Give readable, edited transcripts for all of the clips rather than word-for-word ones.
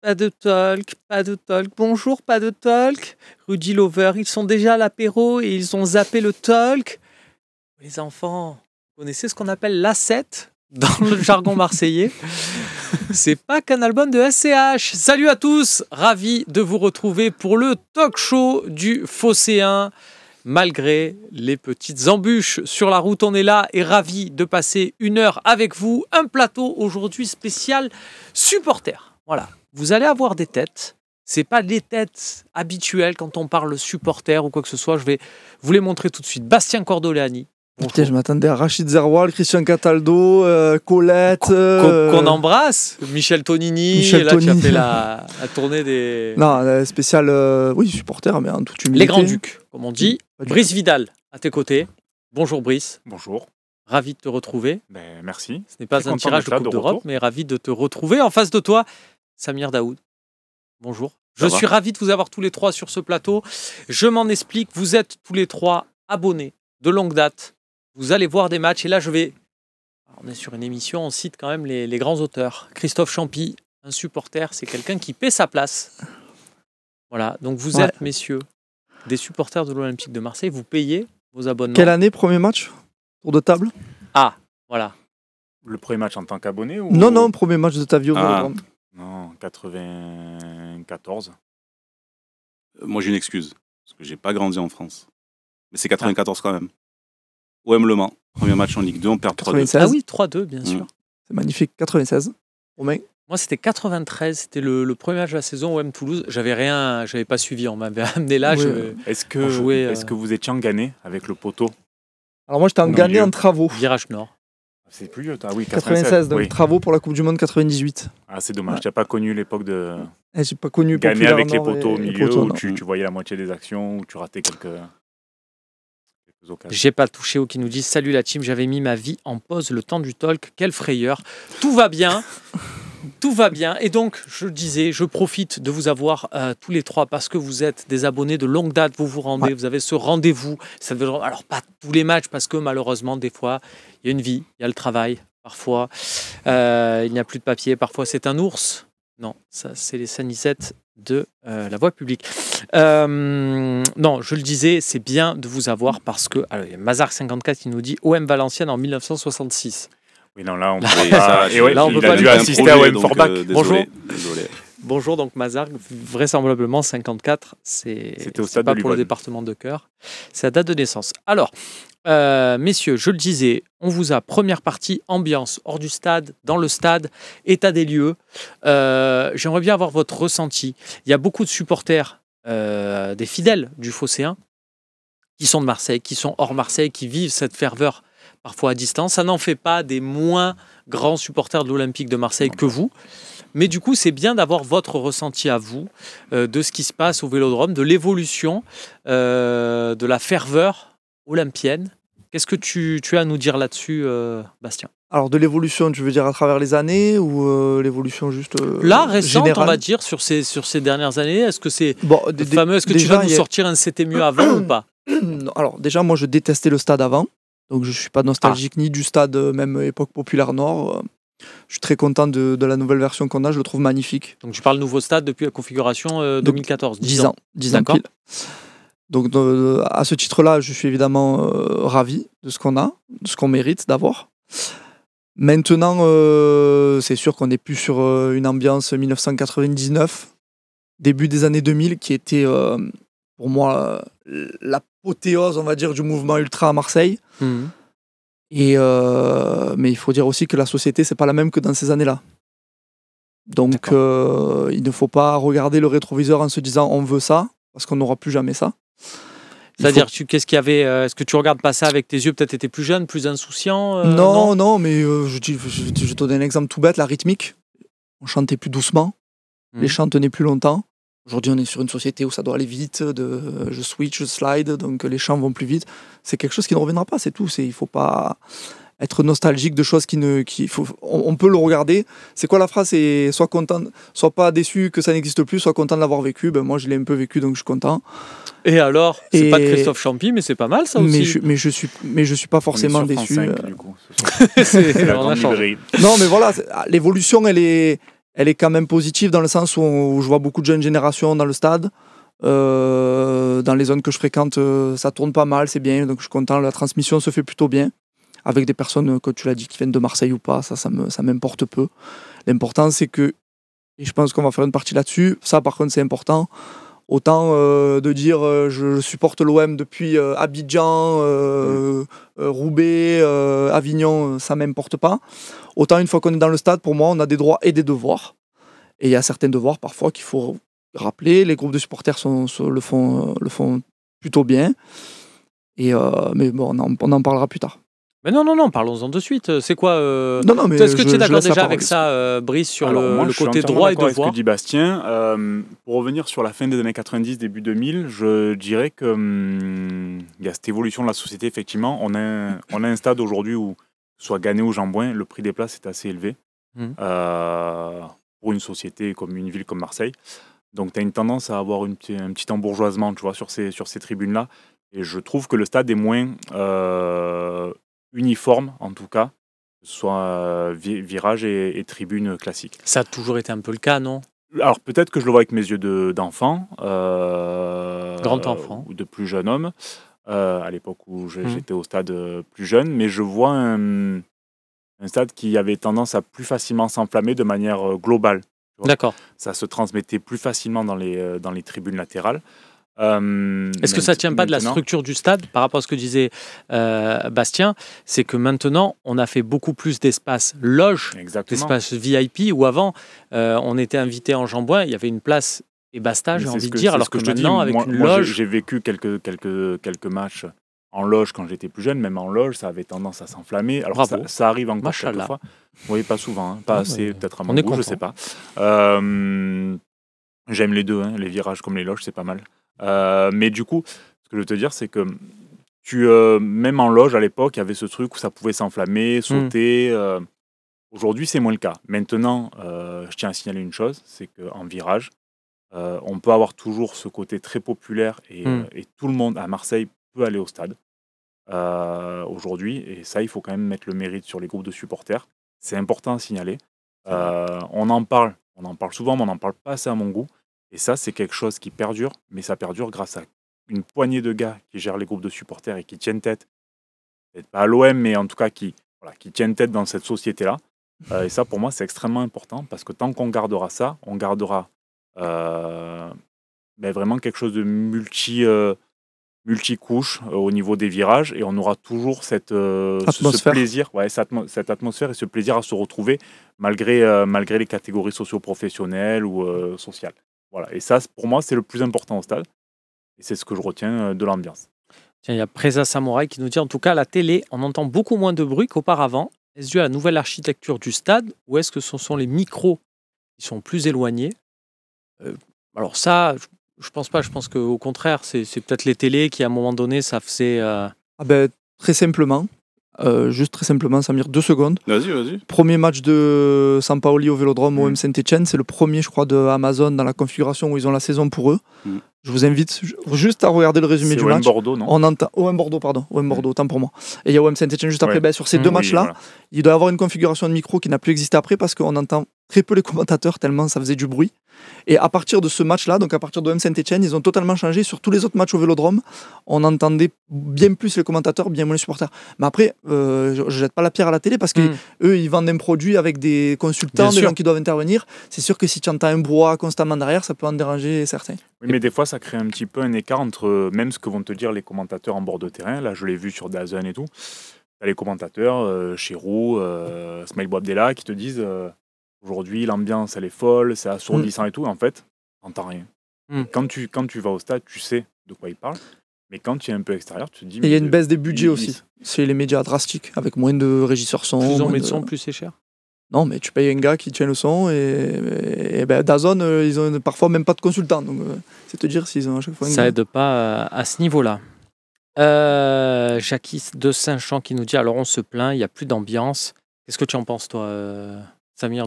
Pas de talk, pas de talk. Bonjour, pas de talk. Rudy Lover, ils sont déjà à l'apéro et ils ont zappé le talk. Les enfants, vous connaissez ce qu'on appelle l'asset dans le jargon marseillais. C'est pas qu'un album de SCH. Salut à tous, ravi de vous retrouver pour le talk show du Phocéen. Malgré les petites embûches sur la route, on est là et ravi de passer une heure avec vous. Un plateau aujourd'hui spécial supporters. Voilà, vous allez avoir des têtes. C'est pas les têtes habituelles quand on parle supporters ou quoi que ce soit. Je vais vous les montrer tout de suite. Bastien Cordoleani. Putain, je m'attendais à Rachid Zerwal, Christian Cataldo, Colette. Qu'on embrasse. Michel Tonini. Michel là, tu as Tonini. fait la tournée des. Non, spécial, oui, supporter, mais en toute humilité. Les Grands-Ducs, comme on dit. Brice Vidal, à tes côtés. Bonjour Brice. Bonjour. Ravi de te retrouver. Merci. Ce n'est pas un tirage de Coupe d'Europe, mais ravi de te retrouver. En face de toi, Samir Daoud. Bonjour. Je suis ravi de vous avoir tous les trois sur ce plateau. Je m'en explique. Vous êtes tous les trois abonnés de longue date. Vous allez voir des matchs. Et là, on est sur une émission, on cite quand même les grands auteurs. Christophe Champy, un supporter, c'est quelqu'un qui paie sa place. Voilà. Donc vous êtes, messieurs, des supporters de l'Olympique de Marseille. Vous payez vos abonnements. Quelle année, premier match? Tour de table? Ah, voilà. Le premier match en tant qu'abonné ou... Non, premier match de ta vie au Vélodrome. Non, 94. Moi, j'ai une excuse. Parce que j'ai pas grandi en France. Mais c'est 94 quand même. OM Le Mans, premier match en Ligue 2, on perd 3-2. Ah oui, 3-2, bien sûr. C'est magnifique. 96. Romain? Moi, c'était 93. C'était le premier match de la saison OM Toulouse. J'avais pas suivi. On m'avait amené là. Oui. Est-ce que vous étiez en Gagné avec le poteau? Alors moi, j'étais en Gagné en travaux. Virage Nord. C'est plus vieux, oui, 96, donc oui. Travaux pour la Coupe du Monde 98. Ah, c'est dommage. Tu n'as pas connu l'époque de J'ai pas connu Gagné avec les Populaire poteaux au Nord et milieu poteaux, où non. tu voyais la moitié des actions, où tu ratais quelques occasions. J'ai pas touché ou qui nous dit salut la team, j'avais mis ma vie en pause le temps du talk, quelle frayeur. Tout va bien. Tout va bien. Et donc, je disais, je profite de vous avoir tous les trois parce que vous êtes des abonnés de longue date. Vous vous rendez, vous avez ce rendez-vous. Alors, pas tous les matchs parce que malheureusement, des fois, il y a une vie, il y a le travail. Parfois, il n'y a plus de papier. Parfois, c'est un ours. Non, ça, c'est les sanisettes de la voie publique. Non, je le disais, c'est bien de vous avoir parce que... Alors, il y a Mazar54 qui nous dit OM Valenciennes en 1966. Oui, non, là, on peut pas. Et ouais, là, on il peut a pas dû lui assister à OM Forbach. Bonjour. Désolé. Bonjour, donc Mazar, vraisemblablement 54, C'était au c'est stade pas de pour le Livonne. département de cœur, c'est la date de naissance. Alors, messieurs, je le disais, on vous a première partie, ambiance, hors du stade, dans le stade, état des lieux. J'aimerais bien avoir votre ressenti. Il y a beaucoup de supporters, des fidèles du Phocéen, qui sont de Marseille, qui sont hors Marseille, qui vivent cette ferveur parfois à distance. Ça n'en fait pas des moins grands supporters de l'Olympique de Marseille que vous. Mais du coup, c'est bien d'avoir votre ressenti à vous de ce qui se passe au Vélodrome, de l'évolution, de la ferveur olympienne. Qu'est-ce que tu as à nous dire là-dessus, Bastien? Alors, de l'évolution, tu veux dire à travers les années ou l'évolution juste là, récente, générale? on va dire, sur ces dernières années. Est-ce que c'est fameux? Est-ce que tu vas nous sortir un c'était mieux avant ou pas? Non, alors, déjà, moi, je détestais le stade avant. Donc, je ne suis pas nostalgique ni du stade, même époque Populaire Nord. Je suis très content de la nouvelle version qu'on a, je le trouve magnifique. Donc tu parles nouveau stade depuis la configuration 2014. 10 ans pile. Donc à ce titre-là, je suis évidemment ravi de ce qu'on a, de ce qu'on mérite d'avoir. Maintenant, c'est sûr qu'on n'est plus sur une ambiance 1999, début des années 2000, qui était pour moi l'apothéose, on va dire, du mouvement ultra à Marseille. Mmh. Mais il faut dire aussi que la société, c'est pas la même que dans ces années-là. Donc, il ne faut pas regarder le rétroviseur en se disant on veut ça, parce qu'on n'aura plus jamais ça. C'est-à-dire, qu'est-ce qu'il y avait est-ce que tu regardes pas ça avec tes yeux? Peut-être tu étais plus jeune, plus insouciant Non, mais je te donne un exemple tout bête, la rythmique. On chantait plus doucement, les chants tenaient plus longtemps. Aujourd'hui, on est sur une société où ça doit aller vite, je switch, je slide, donc les chants vont plus vite. C'est quelque chose qui ne reviendra pas, c'est tout. Il ne faut pas être nostalgique de choses on peut le regarder. C'est quoi la phrase? C'est sois content, sois pas déçu que ça n'existe plus, sois content de l'avoir vécu. Moi, je l'ai un peu vécu, donc je suis content. Et alors, c'est pas de Christophe Champy, mais c'est pas mal ça aussi. Mais je suis pas forcément déçu. 5, du coup, c'est la on a grande changé. librairie. Non, mais voilà, l'évolution, elle est elle est quand même positive dans le sens où je vois beaucoup de jeunes générations dans le stade. Dans les zones que je fréquente, ça tourne pas mal, c'est bien, donc je suis content. La transmission se fait plutôt bien, avec des personnes, comme tu l'as dit, qui viennent de Marseille ou pas, ça m'importe peu. L'important, c'est que, et je pense qu'on va faire une partie là-dessus, ça par contre c'est important, autant de dire je supporte l'OM depuis Abidjan, Roubaix, Avignon, ça m'importe pas. Autant une fois qu'on est dans le stade, pour moi, on a des droits et des devoirs. Et il y a certains devoirs parfois qu'il faut rappeler. Les groupes de supporters le font plutôt bien. Mais bon, on en parlera plus tard. Mais non, parlons-en de suite. C'est quoi Non, mais est-ce que tu es d'accord laisse la déjà parole. avec ça, Brice, sur Alors, moi, le je suis côté entièrement droit et d'accord avec ce devoir que dit Bastien. Pour revenir sur la fin des années 90, début 2000, je dirais que il y a cette évolution de la société. Effectivement, on a un stade aujourd'hui où, soit Gagné ou Jean-Bouin, le prix des places est assez élevé pour une société comme une ville comme Marseille. Donc, tu as une tendance à avoir un petit embourgeoisement, tu vois, sur ces tribunes-là. Et je trouve que le stade est moins uniforme, en tout cas, que ce soit virage et tribune classique. Ça a toujours été un peu le cas, non? Alors peut-être que je le vois avec mes yeux d'enfant. Grand enfant. Ou de plus jeune homme, à l'époque où j'étais au stade plus jeune, mais je vois un stade qui avait tendance à plus facilement s'enflammer de manière globale. D'accord. Ça se transmettait plus facilement dans les tribunes latérales. Est-ce que ça ne tient pas de la structure du stade par rapport à ce que disait Bastien? C'est que maintenant, on a fait beaucoup plus d'espace loge, d'espace VIP, où avant, on était invité en Jean-Bouin, il y avait une place et basta, j'ai envie de dire, alors que maintenant, avec une loge... J'ai vécu quelques matchs en loge quand j'étais plus jeune, même en loge, ça avait tendance à s'enflammer. Alors ça arrive encore quelquefois. Oui, pas souvent, hein, pas assez, peut-être à mon goût, je ne sais pas. J'aime les deux, hein, les virages comme les loges, c'est pas mal. Mais du coup, ce que je veux te dire, c'est que même en loge à l'époque, il y avait ce truc où ça pouvait s'enflammer, sauter. Aujourd'hui, c'est moins le cas. Maintenant, je tiens à signaler une chose, c'est qu'en virage, on peut avoir toujours ce côté très populaire et tout le monde à Marseille peut aller au stade aujourd'hui. Et ça, il faut quand même mettre le mérite sur les groupes de supporters. C'est important à signaler. On en parle souvent, mais on n'en parle pas assez à mon goût. Et ça, c'est quelque chose qui perdure, mais ça perdure grâce à une poignée de gars qui gèrent les groupes de supporters et qui tiennent tête, peut-être pas à l'OM, mais en tout cas qui tiennent tête dans cette société-là. Et ça, pour moi, c'est extrêmement important, parce que tant qu'on gardera ça, on gardera vraiment quelque chose de multicouche au niveau des virages, et on aura toujours ce plaisir, cette atmosphère et ce plaisir à se retrouver malgré les catégories socio-professionnelles ou sociales. Voilà. Et ça, pour moi, c'est le plus important au stade. Et c'est ce que je retiens de l'ambiance. Tiens, il y a Presa Samouraï qui nous dit, en tout cas, à la télé, on entend beaucoup moins de bruit qu'auparavant. Est-ce dû à la nouvelle architecture du stade, ou est-ce que ce sont les micros qui sont plus éloignés? Alors ça, je pense pas. Je pense qu'au contraire, c'est peut-être les télés qui, à un moment donné, ça faisait... Très simplement. Juste très simplement, Samir, 2 secondes. Vas-y. Premier match de Sampaoli au Vélodrome OM Saint-Etienne, c'est le premier, je crois, de Amazon dans la configuration où ils ont la saison pour eux. Je vous invite juste à regarder le résumé du match. Bordeaux, non? On entend OM Bordeaux, pardon. OM Bordeaux, autant pour moi. Et il y a OM Saint-Etienne juste après. Sur ces deux matchs-là, il doit y avoir une configuration de micro qui n'a plus existé après, parce qu'on entend très peu les commentateurs tellement ça faisait du bruit. Et à partir de ce match-là, donc à partir de OM Saint-Etienne, ils ont totalement changé. Sur tous les autres matchs au Vélodrome, on entendait bien plus les commentateurs, bien moins les supporters. Mais après, je jette pas la pierre à la télé, parce qu'eux, ils vendent un produit avec des consultants, des gens qui doivent intervenir. C'est sûr que si tu entends un brouhaha constamment derrière, ça peut en déranger certains. Oui, mais des fois, ça crée un petit peu un écart entre même ce que vont te dire les commentateurs en bord de terrain. Là, je l'ai vu sur DAZN et tout. T'as les commentateurs, Chirou, Smaïl Bouabdella, qui te disent aujourd'hui, l'ambiance, elle est folle, c'est assourdissant et tout. En fait, t'entends rien. Quand tu vas au stade, tu sais de quoi ils parlent. Mais quand tu es un peu extérieur, tu te dis... Et il y a une baisse des budgets aussi. C'est les médias drastiques, avec moins de régisseurs son. Plus on met de son, plus c'est cher. Non, mais tu payes un gars qui tient le son, et DAZN, ils ont parfois même pas de consultant. Donc, c'est te dire s'ils ont à chaque fois un ça gars. aide pas à ce niveau-là. Jacques de Saint-Champ qui nous dit, alors on se plaint, il n'y a plus d'ambiance. Qu'est-ce que tu en penses, toi, Samir,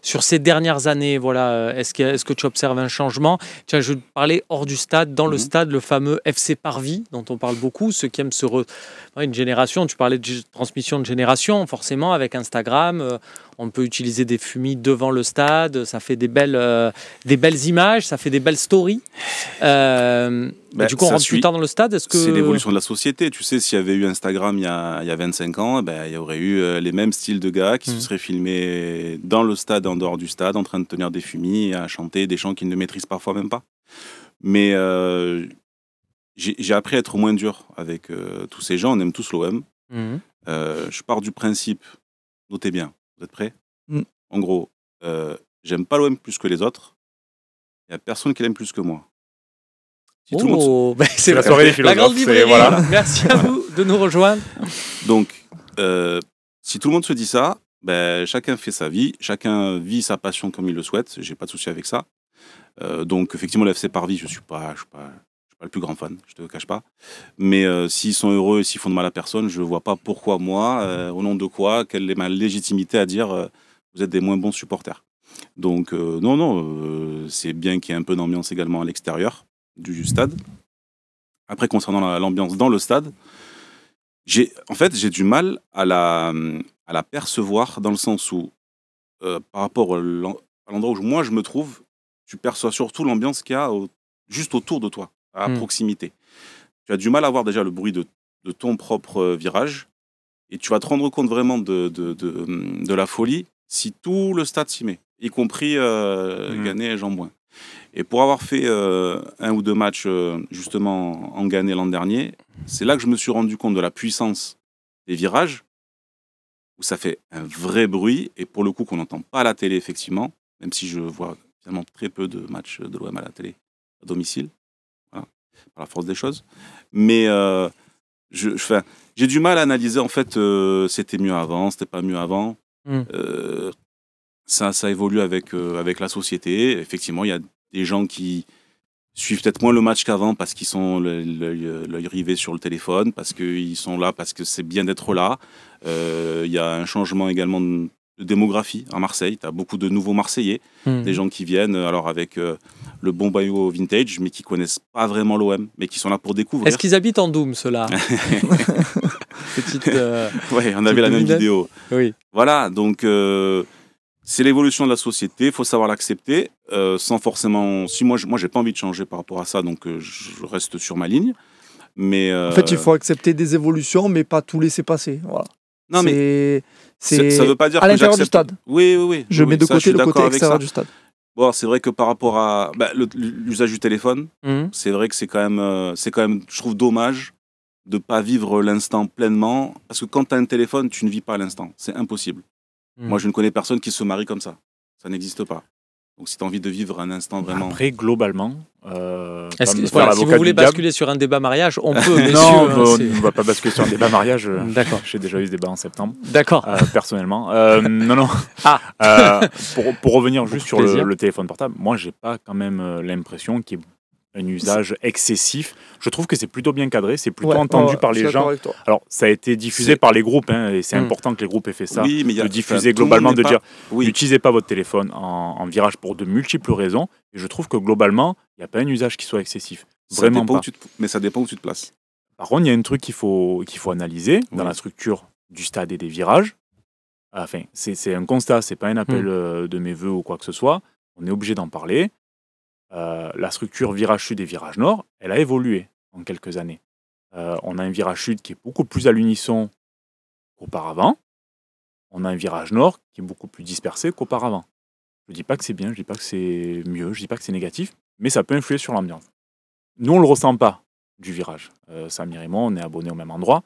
sur ces dernières années, voilà, est-ce que tu observes un changement? Tiens, je parlais hors du stade, dans le stade, le fameux FC Parvis, dont on parle beaucoup, ceux qui aiment une génération, tu parlais de transmission de génération, forcément, avec Instagram, on peut utiliser des fumis devant le stade, ça fait des belles images, ça fait des belles stories. Du coup, on rentre plus tard dans le stade. C'est l'évolution de la société. Tu sais, s'il y avait eu Instagram il y a 25 ans, il y aurait eu les mêmes styles de gars qui se seraient filmés dans le stade, en dehors du stade, en train de tenir des fumis, à chanter des chants qu'ils ne maîtrisent parfois même pas. Mais j'ai appris à être moins dur avec tous ces gens. On aime tous l'OM. Je pars du principe, notez bien, vous êtes prêts? En gros, j'aime pas l'OM plus que les autres. Il n'y a personne qui l'aime plus que moi. Si tout le monde c'est la soirée des philosophes. La grande librairie. Voilà. Merci à vous de nous rejoindre. Donc, si tout le monde se dit ça, chacun fait sa vie, chacun vit sa passion comme il le souhaite. J'ai pas de souci avec ça. Donc, effectivement, l'FC Parvis, je suis pas le plus grand fan, je te le cache pas. Mais s'ils sont heureux et s'ils font de mal à personne, je vois pas pourquoi moi, au nom de quoi, quelle est ma légitimité à dire vous êtes des moins bons supporters. Donc, non, c'est bien qu'il y ait un peu d'ambiance également à l'extérieur du stade. Après, concernant l'ambiance dans le stade, j'ai du mal à la percevoir dans le sens où, par rapport à l'endroit où moi je me trouve, tu perçois surtout l'ambiance qu'il y a juste autour de toi, à proximité. Tu as du mal à voir déjà le bruit de ton propre virage et tu vas te rendre compte vraiment de la folie si tout le stade s'y met, y compris Ghané et Jean-Bouin. Et pour avoir fait un ou deux matchs justement en Ghané l'an dernier, c'est là que je me suis rendu compte de la puissance des virages, où ça fait un vrai bruit, et pour le coup qu'on n'entend pas à la télé effectivement, même si je vois finalement très peu de matchs de l'OM à la télé, à domicile, voilà, par la force des choses. Mais j'ai du mal à analyser en fait c'était mieux avant, c'était pas mieux avant. Ça évolue avec la société. Effectivement, il y a des gens qui suivent peut-être moins le match qu'avant parce qu'ils sont l'œil rivé sur le téléphone, parce qu'ils sont là, parce que c'est bien d'être là. Il y a un changement également de démographie à Marseille. Tu as beaucoup de nouveaux Marseillais, des gens qui viennent alors avec le bon maillot vintage, mais qui connaissent pas vraiment l'OM, mais qui sont là pour découvrir. Est-ce qu'ils habitent en Doom, ceux-là? Oui, on avait la même vidéo. Oui. Voilà, donc c'est l'évolution de la société, il faut savoir l'accepter, sans forcément... Si moi j'ai pas envie de changer par rapport à ça, donc je reste sur ma ligne. Mais, en fait, il faut accepter des évolutions, mais pas tout laisser passer. Voilà. Non, mais ça veut pas dire à l'intérieur du stade. Oui. Je mets de côté le côté extérieur du stade. Bon, c'est vrai que par rapport à l'usage du téléphone, c'est vrai que c'est quand même, je trouve, dommage de ne pas vivre l'instant pleinement. Parce que quand tu as un téléphone, tu ne vis pas l'instant. C'est impossible. Moi, je ne connais personne qui se marie comme ça. Ça n'existe pas. Donc, si tu as envie de vivre un instant vraiment... Après, globalement... si vous voulez basculer sur un débat mariage, on peut, messieurs. Non, on ne va pas basculer sur un débat mariage. D'accord. J'ai déjà eu ce débat en septembre. D'accord. Personnellement. Non. Pour revenir juste sur le téléphone portable, moi, j'ai pas quand même l'impression qu'il y ait un usage excessif. Je trouve que c'est plutôt bien cadré, c'est plutôt entendu par les gens. Alors, ça a été diffusé par les groupes, et c'est important que les groupes aient fait ça, de diffuser globalement, de dire n'utilisez pas votre téléphone en virage pour de multiples raisons. Et je trouve que globalement, il n'y a pas un usage qui soit excessif. Vraiment pas. Mais ça dépend où tu te places. Par contre, il y a un truc qu'il faut analyser dans la structure du stade et des virages. Enfin, c'est un constat, c'est pas un appel de mes voeux ou quoi que ce soit. On est obligé d'en parler. La structure virage sud et virage nord, elle a évolué en quelques années. On a un virage sud qui est beaucoup plus à l'unisson qu'auparavant. On a un virage nord qui est beaucoup plus dispersé qu'auparavant. Je ne dis pas que c'est bien, je ne dis pas que c'est mieux, je ne dis pas que c'est négatif, mais ça peut influer sur l'ambiance. Nous, on ne le ressent pas du virage. Samir et moi, on est abonnés au même endroit.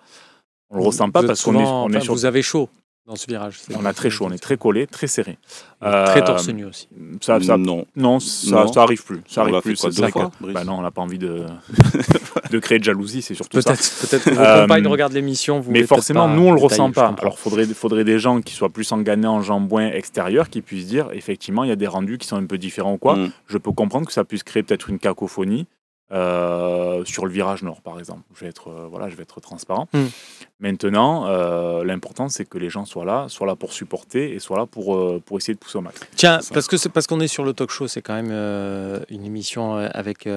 On ne le ressent pas parce qu'on est sur... Vous avez chaud dans ce virage. On a très chaud, on est très collé, très serré. Très torse nu aussi. Ça arrive plus. Ça arrive plus. Deux fois. Non, on n'a pas envie de créer de jalousie, c'est surtout ça. Peut-être que vos compagnes regardent l'émission. Mais forcément, nous, on ne le ressent pas. Alors, faudrait des gens qui soient plus engagés en Jean-Bouin extérieur, qui puissent dire, effectivement, il y a des rendus qui sont un peu différents ou quoi. Je peux comprendre que ça puisse créer peut-être une cacophonie. sur le virage nord, par exemple. Je vais être transparent. Maintenant, l'important, c'est que les gens soient là pour supporter et soient là pour essayer de pousser au max. Tiens, parce qu'on est sur le talk show, c'est quand même une émission avec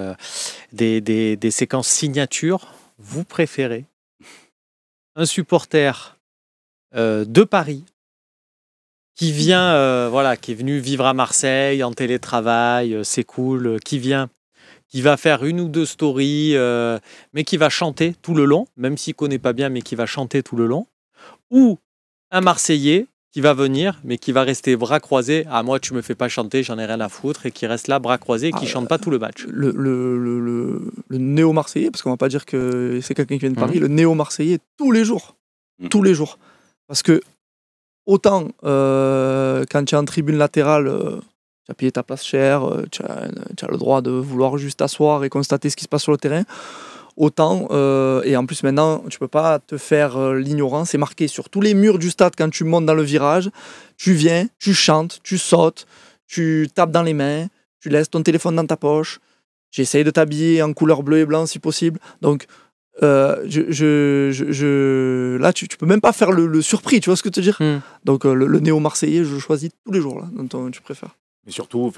des séquences signatures. Vous préférez un supporter de Paris qui vient, qui est venu vivre à Marseille en télétravail, c'est cool, qui va faire une ou deux stories, mais qui va chanter tout le long, même s'il ne connaît pas bien, mais qui va chanter tout le long, ou un Marseillais qui va venir, mais qui va rester bras croisés. Ah, moi, tu me fais pas chanter, j'en ai rien à foutre, et qui reste là, bras croisés, et qui chante pas tout le match. Le néo-marseillais, parce qu'on va pas dire que c'est quelqu'un qui vient de Paris, le néo-marseillais, tous les jours. Tous les jours. Parce que, autant, quand tu es en tribune latérale, tu as payé ta place chère, tu as le droit de vouloir juste t'asseoir et constater ce qui se passe sur le terrain. Autant, et en plus maintenant, tu peux pas te faire l'ignorant, c'est marqué sur tous les murs du stade quand tu montes dans le virage, tu viens, tu chantes, tu sautes, tu tapes dans les mains, tu laisses ton téléphone dans ta poche, tu essayes de t'habiller en couleur bleu et blanc si possible. Donc là, tu peux même pas faire le surpris, tu vois ce que je veux te dire. Donc le néo-marseillais, je le choisis tous les jours, là, dont tu préfères. Mais surtout,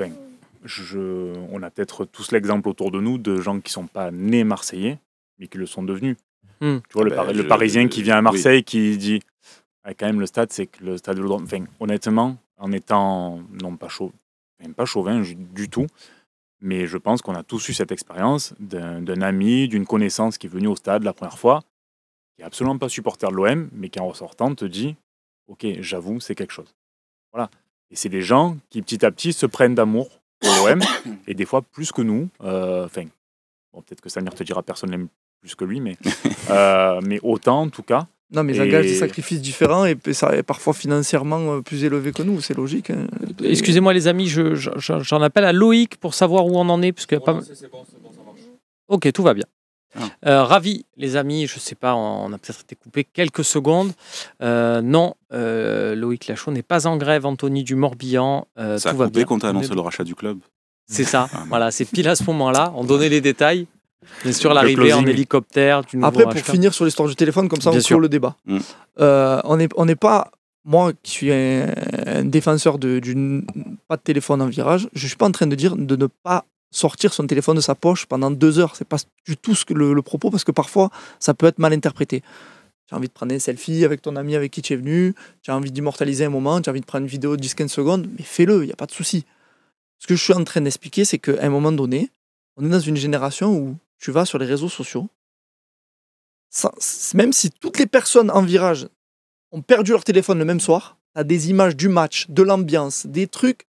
on a peut-être tous l'exemple autour de nous de gens qui sont pas nés marseillais, mais qui le sont devenus. Tu vois, le Parisien qui vient à Marseille, qui dit quand même le stade, c'est que le stade de l'Odrome. Honnêtement, en étant pas chauvin du tout, mais je pense qu'on a tous eu cette expérience d'un ami, d'une connaissance qui est venu au stade la première fois, qui est absolument pas supporter de l'OM, mais qui en ressortant te dit ok, j'avoue, c'est quelque chose. Voilà. Et c'est des gens qui petit à petit se prennent d'amour pour l'OM, et des fois plus que nous. Peut-être que Samir te dira personne l'aime plus que lui, mais autant en tout cas. Non, mais ils engagent des sacrifices différents et ça est parfois financièrement plus élevé que nous, c'est logique. Hein. Excusez-moi les amis, j'en appelle à Loïc pour savoir où on en est. Parce que c'est bon, ça marche. Ok, tout va bien. Ravi les amis, je sais pas, on a peut-être été coupé quelques secondes. Non, Loïc Lachaud n'est pas en grève, Anthony du Morbihan. Ça a coupé quand tu as annoncé le rachat du club. C'est ça, voilà, c'est pile à ce moment-là, on donnait les détails. Bien sûr, l'arrivée en hélicoptère du nouveau Après, pour racheteur. finir sur l'histoire du téléphone, comme ça on clôt le débat. On n'est pas, moi qui suis un défenseur pas de téléphone en virage, je ne suis pas en train de dire de ne pas sortir son téléphone de sa poche pendant 2 heures. C'est pas du tout le propos, parce que parfois ça peut être mal interprété. Tu as envie de prendre un selfie avec ton ami avec qui tu es venu, tu as envie d'immortaliser un moment, tu as envie de prendre une vidéo de 10-15 secondes, mais fais-le, il n'y a pas de souci. Ce que je suis en train d'expliquer, c'est qu'à un moment donné, on est dans une génération où tu vas sur les réseaux sociaux, même si toutes les personnes en virage ont perdu leur téléphone le même soir, tu as des images du match, de l'ambiance, des trucs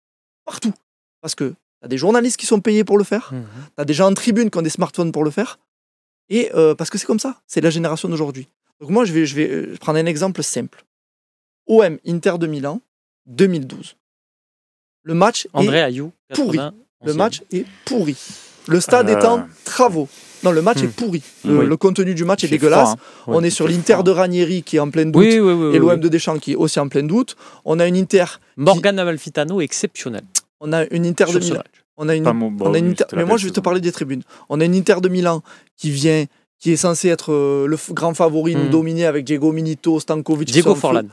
partout. Parce que tu as des journalistes qui sont payés pour le faire, tu as des gens en tribune qui ont des smartphones pour le faire, et parce que c'est comme ça, c'est la génération d'aujourd'hui. Donc moi, je vais prendre un exemple simple. OM Inter de Milan, 2012. Le match est pourri. Le match est pourri. Le stade est en travaux. Non, le match est pourri. Le contenu du match est dégueulasse. On est sur l'Inter de Ranieri qui est en pleine doute et l'OM de Deschamps qui est aussi en pleine doute. On a une Inter... Morgan Amalfitano exceptionnel. On a une Inter de Milan. Mais moi, je vais te parler des tribunes. On a une Inter de Milan qui est censé être le grand favori, nous dominer avec Diego Milito, Stankovic... Diego Forlan.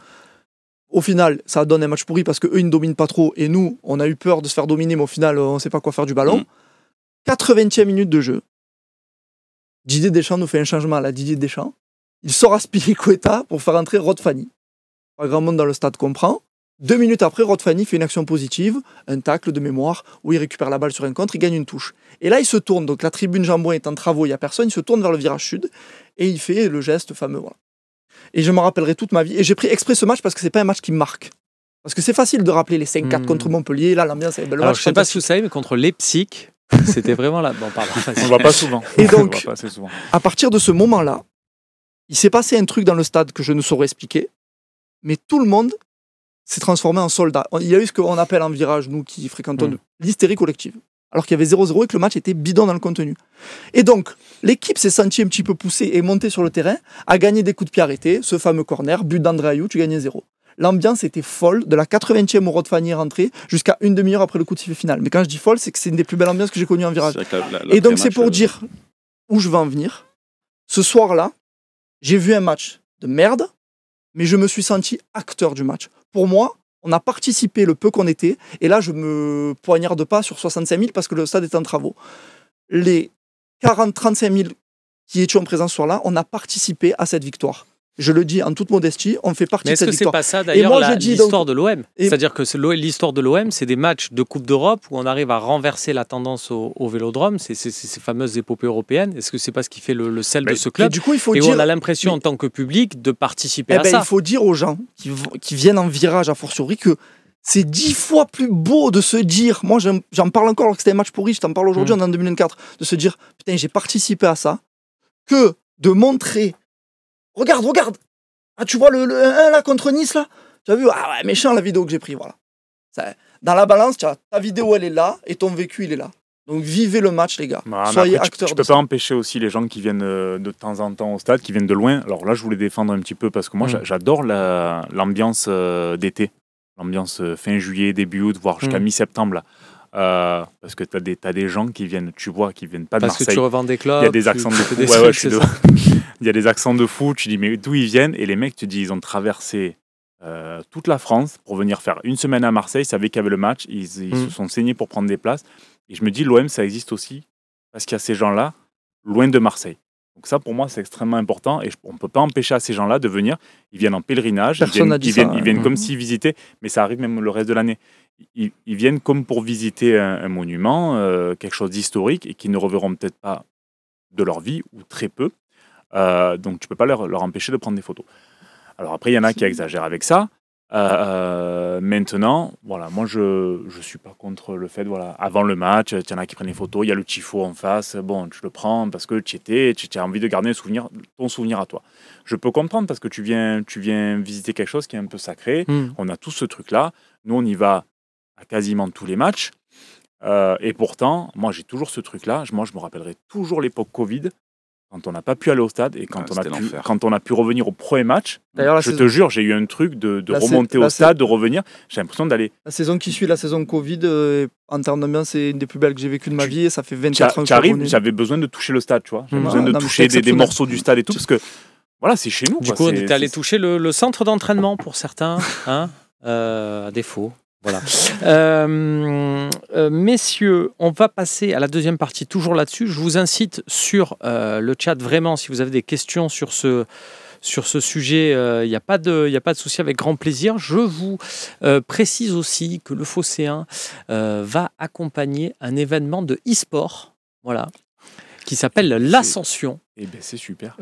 Au final, ça donne un match pourri parce qu'eux, ils ne dominent pas trop. Et nous, on a eu peur de se faire dominer, mais au final, on ne sait pas quoi faire du ballon. 80e minute de jeu. Didier Deschamps nous fait un changement à la Didier Deschamps. Il sort Azpilicueta pour faire entrer Rod Fanny. Pas grand monde dans le stade comprend. 2 minutes après, Rod Fanny fait une action positive, un tacle de mémoire, où il récupère la balle sur un contre, il gagne une touche. Et là, il se tourne. Donc la tribune Jambon est en travaux, il n'y a personne. Il se tourne vers le virage sud et il fait le geste fameux. Voilà. Et je m'en rappellerai toute ma vie. Et j'ai pris exprès ce match parce que c'est pas un match qui me marque. Parce que c'est facile de rappeler les 5-4 contre Montpellier. Là, l'ambiance est belle. Alors, je sais pas si vous savez, mais contre Leipzig, c'était vraiment là. Bon, pardon. On ne va pas souvent. Et donc, à partir de ce moment-là, il s'est passé un truc dans le stade que je ne saurais expliquer. Mais tout le monde s'est transformé en soldat. Il y a eu ce qu'on appelle en virage, nous qui fréquentons l'hystérie collective. Alors qu'il y avait 0-0 et que le match était bidon dans le contenu. Et donc, l'équipe s'est sentie un petit peu poussée et montée sur le terrain, a gagné des coups de pied arrêtés, ce fameux corner, but d'André Ayew, tu gagnais 0. l'ambiance était folle, de la 80e où Rod Fanny est rentré, jusqu'à une demi-heure après le coup de sifflet final. Mais quand je dis folle, c'est que c'est une des plus belles ambiances que j'ai connues en virage. Et donc c'est pour dire où je veux en venir. Ce soir-là, j'ai vu un match de merde, mais je me suis senti acteur du match. Pour moi, on a participé le peu qu'on était, et là je me poignarde pas sur 65 000 parce que le stade est en travaux. Les 35 000 qui étions présents ce soir-là, on a participé à cette victoire. Je le dis en toute modestie, on fait partie de cette victoire. Mais est-ce que c'est pas ça d'ailleurs l'histoire de l'OM? C'est-à-dire que l'histoire de l'OM, c'est des matchs de Coupe d'Europe où on arrive à renverser la tendance au Vélodrome, c'est ces fameuses épopées européennes. Est-ce que c'est pas ce qui fait le sel de ce club? Du coup, il faut et dire, où on a l'impression en tant que public de participer à ça. Il faut dire aux gens qui viennent en virage à fortiori que c'est 10 fois plus beau de se dire, moi j'en parle encore alors que c'était un match pourri, je t'en parle aujourd'hui, on est en 2024, de se dire, putain, j'ai participé à ça, que de montrer, regarde, ah, tu vois le 1 là contre Nice là, tu as vu, ah ouais, méchant la vidéo que j'ai prise, voilà. Ça, dans la balance, ta vidéo elle est là et ton vécu il est là. Donc vivez le match les gars, soyez acteurs. Tu peux pas empêcher aussi les gens qui viennent de temps en temps au stade, qui viennent de loin. Alors là je voulais défendre un petit peu parce que moi j'adore l'ambiance d'été. L'ambiance fin juillet, début août, voire jusqu'à mi-septembre là. Parce que t'as des gens qui viennent, tu vois, qui viennent pas de Marseille. Parce que tu revends des clubs. Il y a des accents de fou. Il y a des accents de fou. Tu dis mais d'où ils viennent? Et les mecs, tu dis ils ont traversé toute la France pour venir faire une semaine à Marseille. Ils savaient qu'il y avait le match. Ils se sont saignés pour prendre des places. Et je me dis l'OM ça existe aussi parce qu'il y a ces gens-là loin de Marseille. Donc ça, pour moi, c'est extrêmement important et on ne peut pas empêcher à ces gens-là de venir. Ils viennent en pèlerinage, ils viennent comme s'ils visitaient, mais ça arrive même le reste de l'année. Ils viennent comme pour visiter un monument, quelque chose d'historique et qu'ils ne reverront peut-être pas de leur vie ou très peu. Donc tu ne peux pas leur empêcher de prendre des photos. Alors après, il y en a qui exagèrent avec ça. Maintenant, voilà, moi je suis pas contre le fait, voilà, avant le match, il y en a qui prennent des photos, il y a le tifo en face, bon, tu le prends parce que tu as envie de garder ton souvenir à toi. Je peux comprendre parce que tu viens visiter quelque chose qui est un peu sacré, on a tous ce truc-là, nous on y va à quasiment tous les matchs, et pourtant, moi j'ai toujours ce truc-là, moi je me rappellerai toujours l'époque Covid, quand on n'a pas pu aller au stade et quand on a pu revenir au premier match, je te jure, j'ai eu un truc de remonter au stade, de revenir. J'ai l'impression d'aller. La saison qui suit la saison Covid, en termes d'ambiance, c'est une des plus belles que j'ai vécues de ma vie et ça fait 24 ans que j'avais besoin de toucher le stade, tu vois. J'avais besoin de toucher des morceaux du stade et tout parce que voilà, c'est chez nous. Du coup, on était allé toucher le centre d'entraînement pour certains, hein, à défaut. Voilà. Messieurs, on va passer à la deuxième partie, toujours là-dessus. Je vous incite sur le chat, vraiment, si vous avez des questions sur ce sujet, il n'y a pas de souci, avec grand plaisir. Je vous précise aussi que le Phocéen va accompagner un événement de e-sport, voilà, qui s'appelle l'Ascension. Eh bien, c'est super.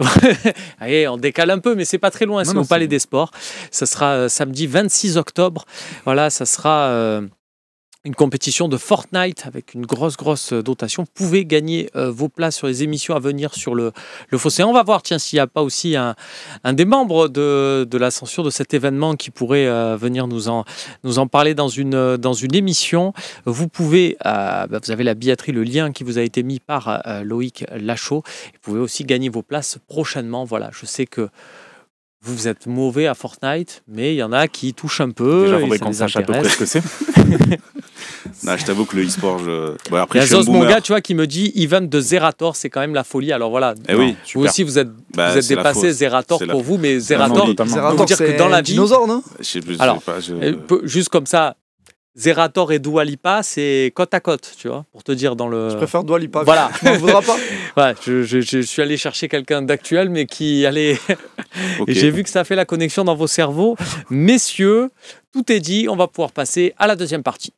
Allez, on décale un peu, mais c'est pas très loin, c'est au Palais des Sports. Ça sera samedi 26 octobre. Voilà, ça sera une compétition de Fortnite avec une grosse dotation. Vous pouvez gagner vos places sur les émissions à venir sur le Phocéen. On va voir, tiens, s'il n'y a pas aussi un des membres de l'Ascension de cet événement qui pourrait venir nous en parler dans une émission. Vous pouvez, vous avez la billetterie, le lien qui vous a été mis par Loïc Lachaud. Vous pouvez aussi gagner vos places prochainement. Voilà, je sais que vous êtes mauvais à Fortnite, mais il y en a qui touchent un peu. Déjà, il faudrait qu'on sache à peu près ce que c'est. Non, je t'avoue que le e-sport, après, il y a Zos, mon gars, tu vois, qui me dit event de Zerator, c'est quand même la folie. Alors voilà, oui, vous aussi, vous êtes dépassé Zerator pour vous, mais Zerator, on peut dire que dans la vie. Dinosaure, non? Alors, juste comme ça. Zerator et Dua Lipa, c'est côte à côte, tu vois, pour te dire dans le... Je préfère Dua Lipa, voilà. Tu m'en voudras pas. Ouais, je suis allé chercher quelqu'un d'actuel, mais qui allait... Okay. Et j'ai vu que ça a fait la connexion dans vos cerveaux. Messieurs, tout est dit, on va pouvoir passer à la deuxième partie.